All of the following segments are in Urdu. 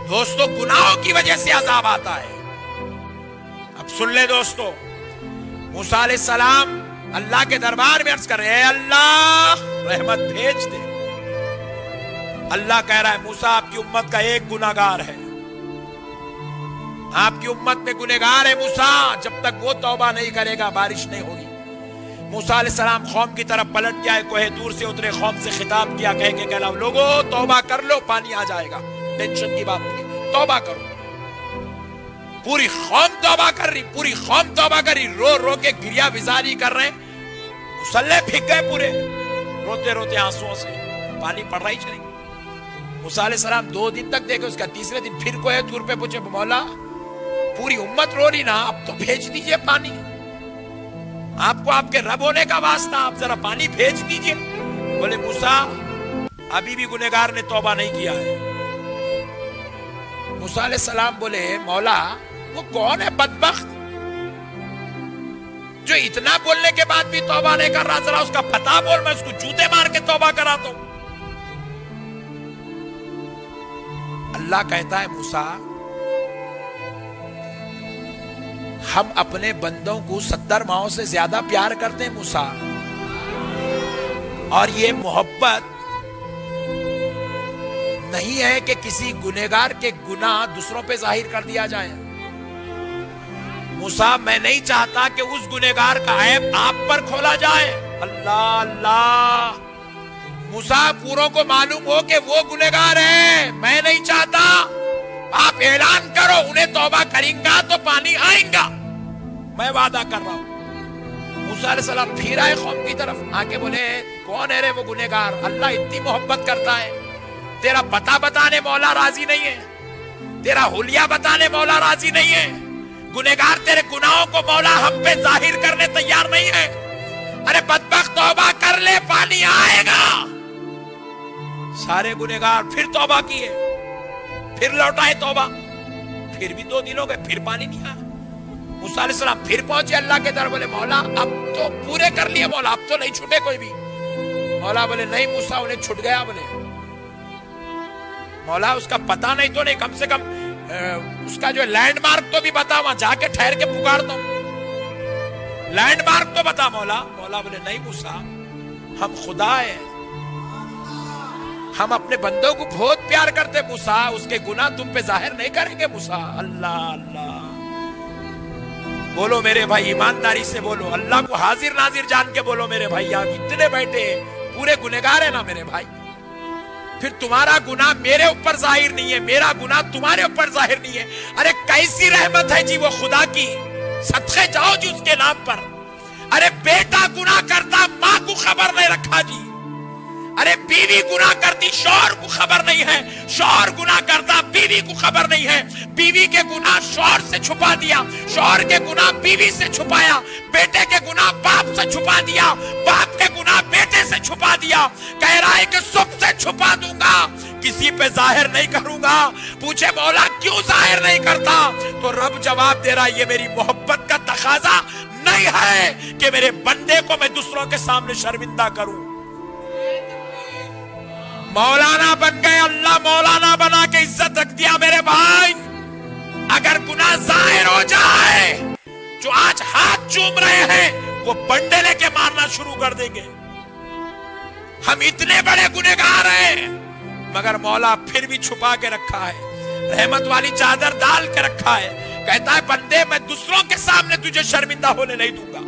دوستو گناہوں کی وجہ سے عذاب آتا ہے. اب سن لے دوستو, موسیٰ علیہ السلام اللہ کے دربار میں عرض کر رہے ہیں, اللہ رحمت بھیج دے. اللہ کہہ رہا ہے موسیٰ آپ کی امت کا ایک گناہگار ہے, آپ کی امت میں گنہگار ہے موسیٰ, جب تک وہ توبہ نہیں کرے گا بارش نہیں ہوگی. موسیٰ علیہ السلام قوم کی طرف پلٹ گیا, کوہ طور سے اترے, قوم سے خطاب کیا, کہہ لوگو توبہ کر لو, پانی آ جائے گا, ٹینشن کی بات نہیں, توبہ کرو. پوری قوم توبہ کر رہی, پوری قوم توبہ کر رہی, رو رو کے گریہ وزاری کر رہے, مسلح پھک گئے پورے, روتے روتے آنسوؤں سے, پانی پڑ رہا ہی چلی. موسیٰ علیہ السلام 2 دن تک دیکھے, اس کا تیسرے دن پھر کوہ طور پہ پوچھے, مولا پوری امت رو رہی نا, اب تو بھیج دیجئے پانی, آپ کو آپ کے رب ہونے کا واسطہ, آپ ذرا پانی بھیج دیجئے. بولے موسیٰ ابھی بھی گنہگار نے توبہ نہیں کیا ہے. موسیٰ علیہ السلام بولے مولا وہ کون ہے بدبخت جو اتنا بولنے کے بعد بھی توبہ نہیں کر رہا, ذرا اس کا پتہ بول, میں اس کو جوتے مار کے توبہ کراتا ہوں. اللہ کہتا ہے موسیٰ ہم اپنے بندوں کو 70 ماہوں سے زیادہ پیار کرتے ہیں موسیٰ, اور یہ محبت نہیں ہے کہ کسی گنہگار کے گناہ دوسروں پہ ظاہر کر دیا جائے. موسیٰ میں نہیں چاہتا کہ اس گنہگار کا عیب آپ پر کھولا جائے. اللہ اللہ, موسیٰ پوروں کو معلوم ہو کہ وہ گنہگار ہیں, میں نہیں چاہتا. آپ اعلان کرو انہیں توبہ کریں گا تو پانی آئیں گا, میں وعدہ کر رہا ہوں. موسیٰ علیہ السلام پھر آئے قوم کی طرف, آ کے بولے کون ہے رے وہ گنہگار, اللہ اتنی محبت کرتا ہے, تیرا پتہ بتانے مولا راضی نہیں ہے, تیرا حلیہ بتانے مولا راضی نہیں ہے, گنہگار تیرے گناہوں کو مولا ہم پہ ظاہر کرنے تیار نہیں ہے. ارے بدبخت توبہ کر لے, پانی آئے گا. سارے گنہگار پھر توبہ کیے, پھر لوٹائے توبہ, پھر بھی 2 دن ہو گئے, پھر پانی نہیں آیا. موسیٰ علیہ السلام پھر پہنچے اللہ کے در, بولے مولا اب تو پورے کر لیے مولا, اب تو نہیں چھوٹے کوئی بھی. مولا بولے نہیں موسیٰ انہیں چھوٹ گیا. بولے مولا اس کا پتہ نہیں تو نہیں, کم سے کم اس کا جو لینڈ مارک تو بھی بتا, وہاں جا کے ٹھہر کے پکارتا ہوں, لینڈ مارک تو بتا مولا. مولا بولے نہیں موسیٰ ہم خدا ہیں, ہم اپنے بندوں کو بہت پیار کرتے موسیٰ, اس کے گناہ تم پہ ظاہر نہیں کریں گے موسیٰ. اللہ اللہ, بولو میرے بھائی ایمانداری سے بولو, اللہ کو حاضر ناظر جان کے بولو میرے بھائی. آپ اتنے بیٹھے پورے گنہگار ہیں نا میرے بھائی, پھر تمہارا گناہ میرے اوپر ظاہر نہیں ہے, میرا گناہ تمہارے اوپر ظاہر نہیں ہے. ارے کیسی رحمت ہے جی وہ خدا کی, صدقے جاؤ جی اس کے نام پر. ارے بیٹا گناہ کرتا ماں کو خبر نہیں رکھا جی, ارے بیوی گناہ کرتی شوہر کو خبر نہیں ہے, شوہر گناہ کرتا بیوی کو خبر نہیں ہے, بیوی کے گناہ شوہر سے چھپا دیا, شوہر کے گناہ بیوی سے چھپایا, بیٹے کے گناہ باپ سے چھپا دیا, باپ کے گناہ بیٹے سے چھپا دیا. کہہ رہا ہے کہ سب سے چھپا دوں گا, کسی پہ ظاہر نہیں کروں گا. پوچھے مولا کیوں ظاہر نہیں کرتا, تو رب جواب دے رہا یہ میری محبت کا تقاضا نہیں ہے کہ میرے بندے کو میں دوسروں کے سامنے شرمندہ کروں. مولانا بن گئے, اللہ مولانا بنا کے عزت رکھ دیا. میرے بھائی اگر گناہ ظاہر ہو جائے, جو آج ہاتھ چوم رہے ہیں وہ بنڈے لے کے مارنا شروع کر دیں گے. ہم اتنے بڑے گنہگار ہیں مگر مولا پھر بھی چھپا کے رکھا ہے, رحمت والی چادر ڈال کے رکھا ہے. کہتا ہے بندے میں دوسروں کے سامنے تجھے شرمندہ ہونے نہیں دوں گا,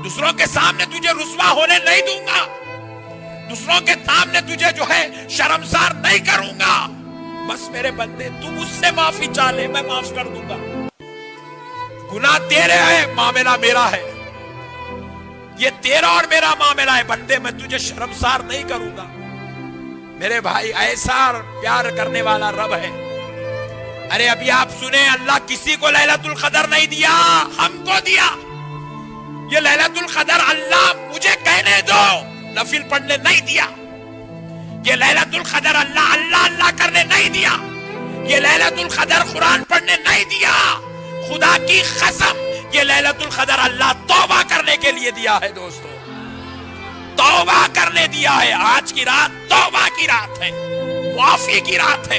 دوسروں کے سامنے تجھے رسوا ہونے نہیں دوں گا, دوسروں کے سامنے تجھے جو ہے شرمسار نہیں کروں گا. بس میرے بندے تو مجھ سے معافی چاہ لے, میں معاف کر دوں گا. گناہ تیرے ہے, معاملہ میرا ہے, یہ تیرا اور میرا معاملہ ہے. بندے میں تجھے شرمسار نہیں کروں گا. میرے بھائی ایسا پیار کرنے والا رب ہے. ارے ابھی آپ سنیں, اللہ کسی کو لیلۃ القدر نہیں دیا, ہم کو دیا. یہ لیلۃ القدر اللہ مجھے کہنے دو نفل پڑھنے نہیں دیا. یہ لیلۃ القدر اللہ اللہ کرنے نہیں دیا. یہ لیلۃ القدر قرآن پڑھنے نہیں دیا. خدا کی قسم یہ لیلۃ القدر اللہ توبہ کرنے کے لیے دیا ہے دوستو, توبہ کرنے دیا ہے. آج کی رات توبہ کی رات ہے, معافی کی رات ہے.